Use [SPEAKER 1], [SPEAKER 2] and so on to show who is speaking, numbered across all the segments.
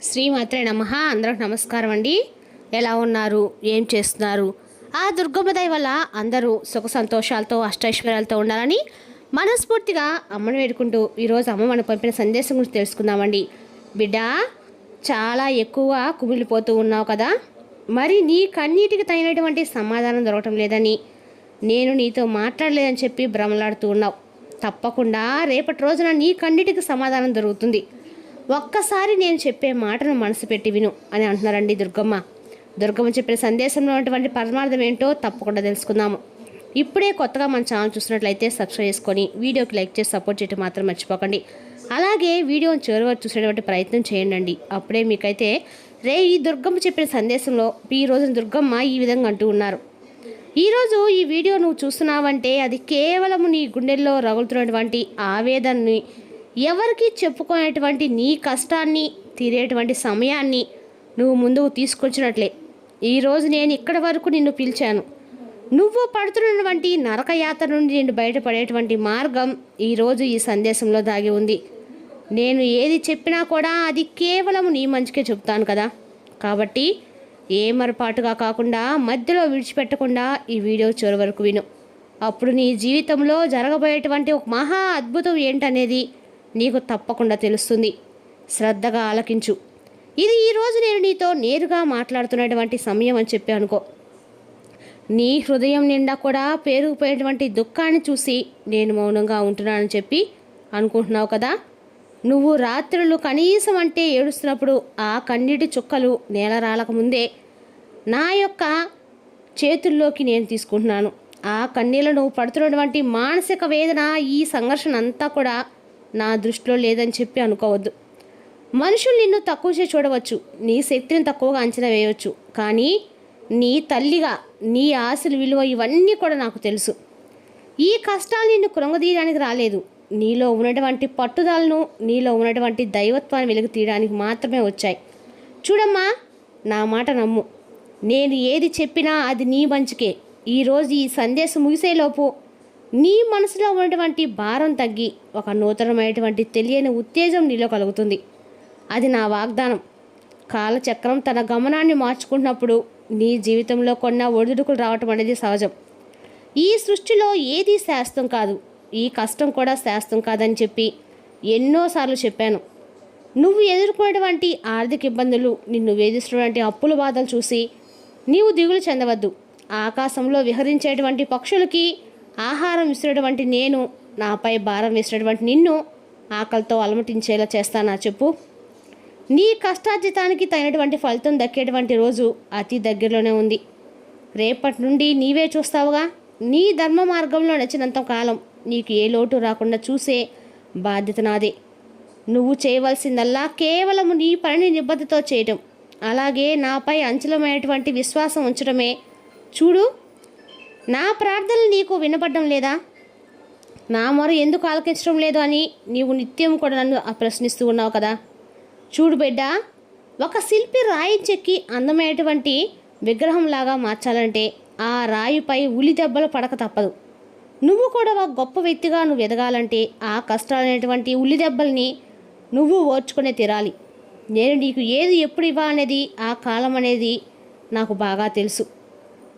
[SPEAKER 1] శ్రీమాత్రే నమః. అందరికి నమస్కారం అండి. ఎలా ఉన్నారు, ఏం చేస్తున్నారు? ఆ దుర్గమ్మ దయ వల్ల అందరూ సుఖ సంతోషాలతో అష్టైశ్వర్యాలతో ఉండాలని మనస్ఫూర్తిగా అమ్మను వేడుకుంటూ ఈరోజు అమ్మ మనకు పంపిన సందేశం గురించి తెలుసుకుందామండి. బిడ్డ, చాలా ఎక్కువ కుమిలిపోతూ ఉన్నావు కదా, మరి నీ కన్నీటికి తగినటువంటి సమాధానం దొరకటం లేదని, నేను నీతో మాట్లాడలేదని చెప్పి భ్రమలాడుతూ ఉన్నావు. తప్పకుండా రేపటి రోజున నీ కన్నీటికి సమాధానం దొరుకుతుంది. ఒక్కసారి నేను చెప్పే మాటను మనసు పెట్టి విను అని అంటున్నారండి దుర్గమ్మ. దుర్గమ్మ చెప్పిన సందేశంలో ఉన్నటువంటి పరమార్థం ఏంటో తప్పకుండా తెలుసుకుందాము. ఇప్పుడే కొత్తగా మన ఛానల్ చూసినట్లయితే సబ్స్క్రైబ్ చేసుకొని వీడియోకి లైక్ చేసి సపోర్ట్ చేయడం మాత్రం మర్చిపోకండి. అలాగే వీడియోని చివరి వరకు చూసేటువంటి ప్రయత్నం చేయండి. అప్పుడే మీకైతే ఈ దుర్గమ్మ చెప్పిన సందేశంలో ఈ రోజున దుర్గమ్మ ఈ విధంగా అంటూ ఉన్నారు. ఈరోజు ఈ వీడియో నువ్వు చూస్తున్నావంటే అది కేవలం నీ గుండెల్లో రగులుతున్నటువంటి ఆవేదనని, ఎవరికి చెప్పుకునేటువంటి నీ కష్టాన్ని తీరేటువంటి సమయాన్ని నువ్వు ముందుకు తీసుకొచ్చినట్లే. ఈరోజు నేను ఇక్కడి వరకు నిన్ను పిలిచాను. నువ్వు పడుతున్నటువంటి నరకయాత్ర నుండి నిన్ను బయటపడేటువంటి మార్గం ఈరోజు ఈ సందేశంలో దాగి ఉంది. నేను ఏది చెప్పినా కూడా అది కేవలం నీ మంచికే చెప్తాను కదా. కాబట్టి ఏ మరపాటుగా కాకుండా మధ్యలో విడిచిపెట్టకుండా ఈ వీడియో చివరి వరకు విను. అప్పుడు నీ జీవితంలో జరగబోయేటువంటి ఒక మహా అద్భుతం ఏంటనేది నీకు తప్పకుండా తెలుస్తుంది. శ్రద్ధగా ఆలకించు. ఇది ఈరోజు నేను నీతో నేరుగా మాట్లాడుతున్నటువంటి సమయం అని చెప్పి అనుకో. నీ హృదయం నిండా కూడా పేరుకుపోయేటువంటి దుఃఖాన్ని చూసి నేను మౌనంగా ఉంటున్నానని చెప్పి అనుకుంటున్నావు కదా. నువ్వు రాత్రులు కనీసం అంటే ఏడుస్తున్నప్పుడు ఆ కన్నీటి చుక్కలు నేల రాలకముందే నా యొక్క చేతుల్లోకి నేను తీసుకుంటున్నాను. ఆ కన్నీళ్ళను నువ్వు పడుతున్నటువంటి మానసిక వేదన, ఈ సంఘర్షణ అంతా కూడా నా దృష్టిలో లేదని చెప్పి అనుకోవద్దు. మనుషులు నిన్ను తక్కువ చేసి చూడవచ్చు, నీ శక్తిని తక్కువగా అంచనా వేయవచ్చు. కానీ నీ తల్లిగా నీ ఆశల విలువ ఇవన్నీ కూడా నాకు తెలుసు. ఈ కష్టాలు నిన్ను కృంగదీయడానికి రాలేదు. నీలో ఉన్నటువంటి పట్టుదలను, నీలో ఉన్నటువంటి దైవత్వాన్ని వెలుగు తీయడానికి మాత్రమే వచ్చాయి. చూడమ్మా, నా మాట నమ్ము. నేను ఏది చెప్పినా అది నీ మంచికే. ఈరోజు ఈ సందేశం ముగిసేలోపు నీ మనసులో ఉన్నటువంటి భారం తగ్గి ఒక నూతనమైనటువంటి తెలియని ఉత్తేజం నీలో కలుగుతుంది. అది నా వాగ్దానం. కాలచక్రం తన గమనాన్ని మార్చుకుంటున్నప్పుడు నీ జీవితంలో కొన్న ఒడిదుడుకులు రావటం అనేది సహజం. ఈ సృష్టిలో ఏది శాశ్వతం కాదు, ఈ కష్టం కూడా శాశ్వతం కాదని చెప్పి ఎన్నోసార్లు చెప్పాను. నువ్వు ఎదుర్కొనేటువంటి ఆర్థిక ఇబ్బందులు, నిన్ను వేధిస్తున్నటువంటి అప్పుల బాధలు చూసి నీవు దిగులు చెందవద్దు. ఆకాశంలో విహరించేటువంటి పక్షులకి ఆహారం ఇస్తున్నటువంటి నేను, నాపై భారం వేసినటువంటి నిన్ను ఆకలితో అలమటించేలా చేస్తానా చెప్పు. నీ కష్టార్జితానికి తగినటువంటి ఫలితం దక్కేటువంటి రోజు అతి దగ్గరలోనే ఉంది. రేపటి నుండి నీవే చూస్తావుగా. నీ ధర్మ మార్గంలో నచ్చినంత కాలం నీకు ఏ లోటు రాకుండా చూసే బాధ్యత నాదే. నువ్వు చేయవలసిందల్లా కేవలం నీ పనిని నిబద్ధతతో చేయటం, అలాగే నాపై అంచలమైనటువంటి విశ్వాసం ఉంచడమే. చూడు, నా ప్రార్థనలు నీకు వినపడడం లేదా? నా మొర ఎందుకు ఆలకించడం లేదు అని నీవు నిత్యం కూడా నన్ను ప్రశ్నిస్తూ ఉన్నావు కదా. చూడు బిడ్డ, ఒక శిల్పి రాయి చెక్కి అందమైనటువంటి విగ్రహంలాగా మార్చాలంటే ఆ రాయిపై ఉలి దెబ్బలు పడక తప్పదు. నువ్వు కూడా ఒక గొప్ప వ్యక్తిగా నువ్వు ఎదగాలంటే ఆ కష్టాలనేటువంటి ఉలి దెబ్బల్ని నువ్వు ఓర్చుకునే తీరాలి. నేను నీకు ఏది ఎప్పుడు ఇవ్వాలనేది ఆ కాలం అనేది నాకు బాగా తెలుసు.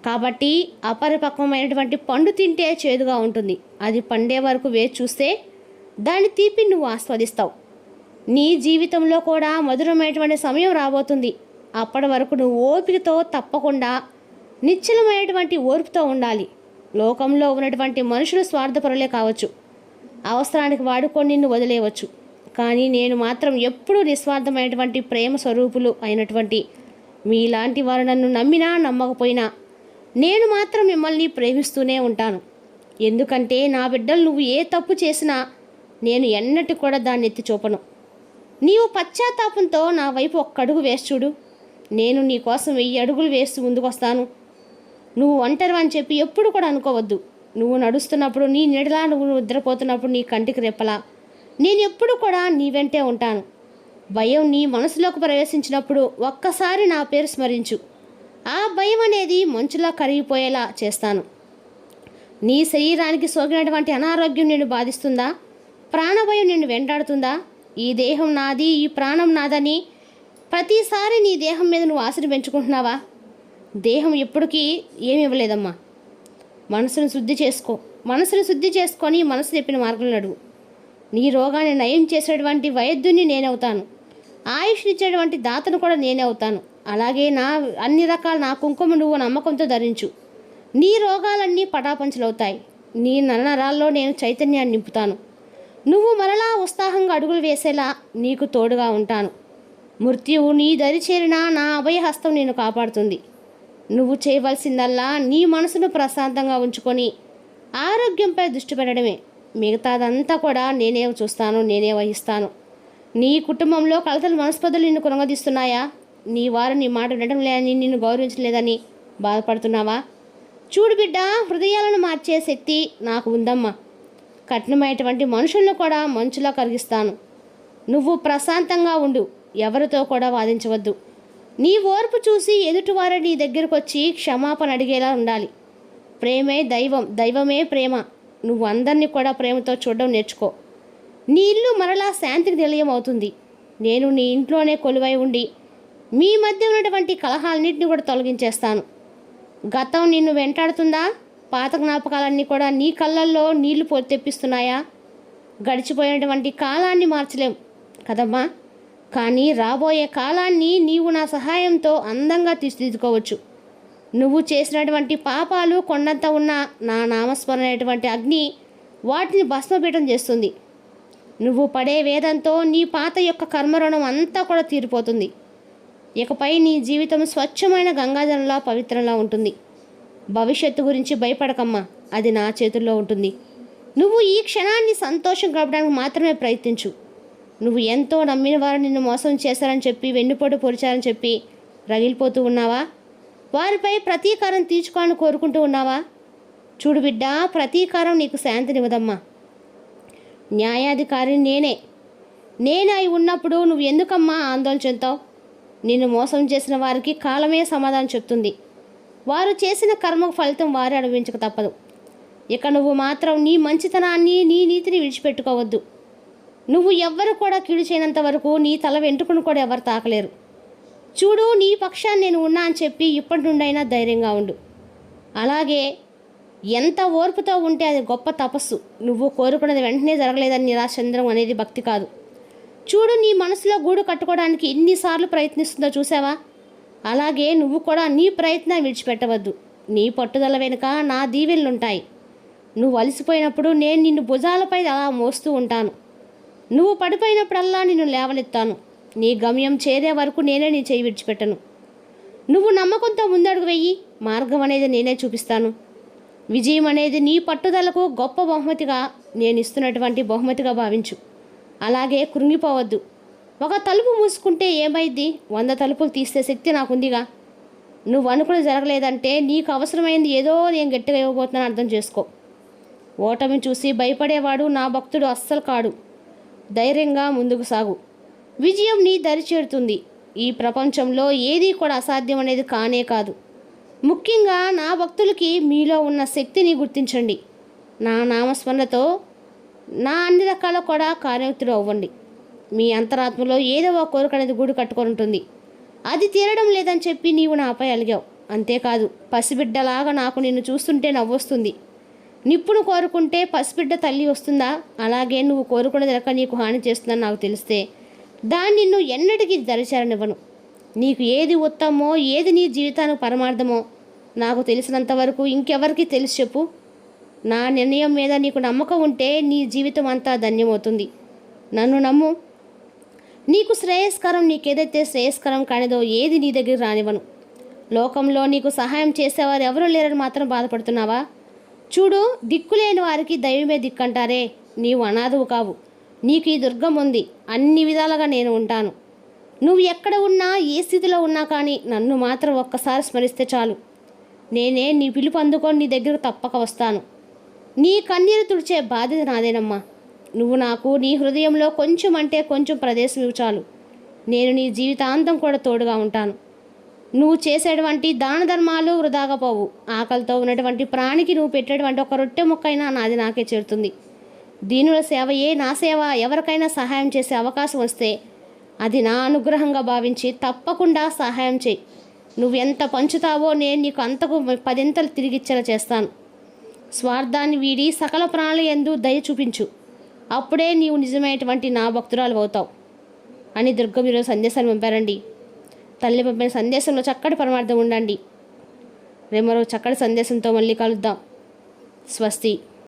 [SPEAKER 1] కాబట్టి అపరిపక్వమైనటువంటి పండు తింటే చేదుగా ఉంటుంది. అది పండే వరకు వేచి చూస్తే దాని తీపి నువ్వు ఆస్వాదిస్తావు. నీ జీవితంలో కూడా మధురమైనటువంటి సమయం రాబోతుంది. అప్పటి వరకు నువ్వు ఓపికతో, తప్పకుండా నిశ్చలమైనటువంటి ఓర్పుతో ఉండాలి. లోకంలో ఉన్నటువంటి మనుషులు స్వార్థపరులే కావచ్చు, అవసరానికి వాడుకొని నిన్ను వదిలేయవచ్చు. కానీ నేను మాత్రం ఎప్పుడూ నిస్వార్థమైనటువంటి ప్రేమ స్వరూపులు అయినటువంటి మీలాంటి వారు నన్ను నమ్మినా నమ్మకపోయినా నేను మాత్రం మిమ్మల్ని ప్రేమిస్తూనే ఉంటాను. ఎందుకంటే నా బిడ్డలు నువ్వు ఏ తప్పు చేసినా నేను ఎన్నటి కూడా దాన్ని ఎత్తి చూపను. నీవు పశ్చాత్తాపంతో నా వైపు ఒక్క అడుగు వేసి చూడు. నేను నీ కోసం 1000 అడుగులు వేసి ముందుకొస్తాను. నువ్వు ఒంటరి అని చెప్పి ఎప్పుడు కూడా అనుకోవద్దు. నువ్వు నడుస్తున్నప్పుడు, నీ నీడలా నువ్వు నిద్రపోతున్నప్పుడు, నీ కంటికి రెప్పలా నేను ఎప్పుడు కూడా నీ వెంటే ఉంటాను. భయం నీ మనసులోకి ప్రవేశించినప్పుడు ఒక్కసారి నా పేరు స్మరించు. ఆ భయం అనేది మంచులా కరిగిపోయేలా చేస్తాను. నీ శరీరానికి సోకినటువంటి అనారోగ్యం నిన్ను బాధిస్తుందా? ప్రాణభయం నిన్ను వెంటాడుతుందా? ఈ దేహం నాది, ఈ ప్రాణం నాదని ప్రతిసారి నీ దేహం మీద నువ్వు ఆశను పెంచుకుంటున్నావా? దేహం ఎప్పటికీ ఏమి ఇవ్వలేదమ్మా. మనసును శుద్ధి చేసుకో. మనసును శుద్ధి చేసుకొని మనసు చెప్పిన మార్గంలో నడువు. నీ రోగాన్ని నయం చేసేటువంటి వైద్యుని నేనవుతాను. ఆయుష్నిచ్చేటువంటి దాతను కూడా నేనే అవుతాను. అలాగే అన్ని రకాల నా కుంకుమ నువ్వు నమ్మకంతో ధరించు. నీ రోగాలన్నీ పటాపంచలవుతాయి. నీ నరనరాల్లో నేను చైతన్యాన్ని నింపుతాను. నువ్వు మరలా ఉత్సాహంగా అడుగులు వేసేలా నీకు తోడుగా ఉంటాను. మృత్యువు నీ దరి చేరినా నా అభయహస్తం నేను కాపాడుతుంది. నువ్వు చేయవలసిందల్లా నీ మనసును ప్రశాంతంగా ఉంచుకొని ఆరోగ్యంపై దృష్టి పెట్టడమే. మిగతాదంతా కూడా నేనే చూస్తాను, నేనే వహిస్తాను. నీ కుటుంబంలో కలతలు మనస్పర్ధలు నిన్ను కొనగదీస్తున్నాయా? నీ వారు నీ మాట వినడం లేదని, నిన్ను గౌరవించలేదని బాధపడుతున్నావా? చూడు బిడ్డ, హృదయాలను మార్చే శక్తి నాకు ఉందమ్మా. కఠినమైనటువంటి మనుషులను కూడా మంచులా కరిగిస్తాను. నువ్వు ప్రశాంతంగా ఉండు. ఎవరితో కూడా వాదించవద్దు. నీ ఓర్పు చూసి ఎదుటివారు నీ దగ్గరకు వచ్చి క్షమాపణ అడిగేలా ఉండాలి. ప్రేమే దైవం, దైవమే ప్రేమ. నువ్వు అందరినీ కూడా ప్రేమతో చూడడం నేర్చుకో. నీ ఇల్లు మరలా శాంతికి నిలయం అవుతుంది. నేను నీ ఇంట్లోనే కొలువై ఉండి మీ మధ్య ఉన్నటువంటి కలహాలన్నింటినీ కూడా తొలగించేస్తాను. గతం నిన్ను వెంటాడుతుందా? పాత జ్ఞాపకాలన్నీ కూడా నీ కళ్ళల్లో నీళ్లు తెప్పిస్తున్నాయా? గడిచిపోయినటువంటి కాలాన్ని మార్చలేం కదమ్మా, కానీ రాబోయే కాలాన్ని నీవు నా సహాయంతో అందంగా తీర్చిదిద్దుకోవచ్చు. నువ్వు చేసినటువంటి పాపాలు కొండంత ఉన్న నా నామస్మరణ అనేటువంటి అగ్ని వాటిని భస్మపీఠం చేస్తుంది. నువ్వు పడే వేదంతో నీ పాత యొక్క కర్మరుణం అంతా కూడా తీరిపోతుంది. ఇకపై నీ జీవితం స్వచ్ఛమైన గంగాజలంలా పవిత్రంలా ఉంటుంది. భవిష్యత్తు గురించి భయపడకమ్మా, అది నా చేతుల్లో ఉంటుంది. నువ్వు ఈ క్షణాన్ని సంతోషం గడపడానికి మాత్రమే ప్రయత్నించు. నువ్వు ఎంతో నమ్మిన వారు నిన్ను మోసం చేశారని చెప్పి, వెన్నుపోటు పొడిచారని చెప్పి రగిలిపోతూ ఉన్నావా? వారిపై ప్రతీకారం తీర్చుకోవాలని కోరుకుంటూ ఉన్నావా? చూడు బిడ్డ, ప్రతీకారం నీకు శాంతినివ్వదమ్మా. న్యాయాధికారి నేనే అయి ఉన్నప్పుడు నువ్వు ఎందుకమ్మా ఆందోళన చెందుతావు? నిన్ను మోసం చేసిన వారికి కాలమే సమాధానం చెప్తుంది. వారు చేసిన కర్మకు ఫలితం వారే అనుభవించక తప్పదు. ఇక నువ్వు మాత్రం నీ మంచితనాన్ని, నీ నీతిని విడిచిపెట్టుకోవద్దు. నువ్వు ఎవ్వరు కూడా కీడు చేయనంత వరకు నీ తల వెంట్రుకను కూడా ఎవరు తాకలేరు. చూడు, నీ పక్షాన్ని నేను ఉన్నా అని చెప్పి ఇప్పటి నుండైనా ధైర్యంగా ఉండు. అలాగే ఎంత ఓర్పుతో ఉంటే అది గొప్ప తపస్సు. నువ్వు కోరుకున్నది వెంటనే జరగలేదని నిరాశ చెందడం అనేది భక్తి కాదు. చూడు, నీ మనసులో గూడు కట్టుకోవడానికి ఎన్నిసార్లు ప్రయత్నిస్తుందో చూసావా? అలాగే నువ్వు కూడా నీ ప్రయత్నం విడిచిపెట్టవద్దు. నీ పట్టుదల వెనుక నా దీవెనలుంటాయి. నువ్వు అలసిపోయినప్పుడు నేను నిన్ను భుజాలపై అలా మోస్తూ ఉంటాను. నువ్వు పడిపోయినప్పుడల్లా నిన్ను లేవనెత్తాను. నీ గమ్యం చేరే వరకు నేనే నీ చేయి విడిచిపెట్టను. నువ్వు నమ్మకంతో ముందడుగు వెయ్యి. మార్గం అనేది నేనే చూపిస్తాను. విజయం అనేది నీ పట్టుదలకు గొప్ప బహుమతిగా నేను ఇస్తున్నటువంటి బహుమతిగా భావించు. అలాగే కృంగిపోవద్దు. ఒక తలుపు మూసుకుంటే ఏమైంది? 100 తలుపులు తీసే శక్తి నాకుందిగా. నువ్వు అనుకుని జరగలేదంటే నీకు అవసరమైంది ఏదో నేను గట్టిగా ఇవ్వబోతున్నాను అర్థం చేసుకో. ఓటమి చూసి భయపడేవాడు నా భక్తుడు అస్సలు కాడు. ధైర్యంగా ముందుకు సాగు. విజయం నీ దరి చేరుతుంది. ఈ ప్రపంచంలో ఏదీ కూడా అసాధ్యం అనేది కానే కాదు. ముఖ్యంగా నా భక్తులకి మీలో ఉన్న శక్తిని గుర్తించండి. నా నామస్మరణతో నా అన్ని రకాల కూడా కార్యవృత్తులు అవ్వండి. మీ అంతరాత్మలో ఏదో ఒక కోరిక అనేది గూడు కట్టుకొని ఉంటుంది. అది తీరడం లేదని చెప్పి నీవు నాపై అలిగావు. అంతేకాదు, పసిబిడ్డలాగా నాకు నిన్ను చూస్తుంటే నవ్వొస్తుంది. నిప్పును కోరుకుంటే పసిబిడ్డ తల్లి వస్తుందా? అలాగే నువ్వు కోరుకున్నది రక నీకు హాని చేస్తుందని నాకు తెలిస్తే దాన్ని నిన్ను ఎన్నటికీ దరిచేరనివ్వను. నీకు ఏది ఉత్తమమో, ఏది నీ జీవితానికి పరమార్థమో నాకు తెలిసినంతవరకు ఇంకెవరికి తెలిసి చెప్పు. నా నిర్ణయం మీద నీకు నమ్మకం ఉంటే నీ జీవితం అంతా ధన్యమవుతుంది. నన్ను నమ్ము. నీకు శ్రేయస్కరం, నీకేదైతే శ్రేయస్కరం కానిదో ఏది నీ దగ్గర రానివ్వను. లోకంలో నీకు సహాయం చేసేవారు ఎవరూ లేరని మాత్రం బాధపడుతున్నావా? చూడు, దిక్కులేని వారికి దైవమే దిక్కంటారే. నీవు అనాథవు కావు. నీకు ఈ దుర్గం ఉంది. అన్ని విధాలుగా నేను ఉంటాను. నువ్వు ఎక్కడ ఉన్నా, ఏ స్థితిలో ఉన్నా కానీ నన్ను మాత్రం ఒక్కసారి స్మరిస్తే చాలు. నేనే నీ పిలుపు అందుకొని నీ దగ్గరకు తప్పక వస్తాను. నీ కన్నీరు తుడిచే బాధ్యత నాదేనమ్మా. నువ్వు నాకు నీ హృదయంలో కొంచెం అంటే కొంచెం ప్రదేశం ఇవ్వు చాలు. నేను నీ జీవితాంతం కూడా తోడుగా ఉంటాను. నువ్వు చేసేటువంటి దాన ధర్మాలు వృధాగా పోవు. ఆకలితో ఉన్నటువంటి ప్రాణికి నువ్వు పెట్టేటువంటి ఒక రొట్టె ముక్కైనా నాది నాకే చేరుతుంది. దీనుల సేవయే నా సేవ. ఎవరికైనా సహాయం చేసే అవకాశం వస్తే అది నా అనుగ్రహంగా భావించి తప్పకుండా సహాయం చేయి. నువ్వెంత పంచుతావో నేను నీకు అంతకు 10 తిరిగిచ్చేలా చేస్తాను. స్వార్థాన్ని వీడి సకల ప్రాణుల యందు దయ చూపించు. అప్పుడే నీవు నిజమైనటువంటి నా భక్తురాలు అవుతావు అని దుర్గమ్మ ఈరోజు సందేశాన్ని పంపారండి. తల్లి పంపిన సందేశంలో చక్కటి పరమార్థం ఉండండి. రేపు మరో చక్కటి సందేశంతో మళ్ళీ కలుద్దాం. స్వస్తి.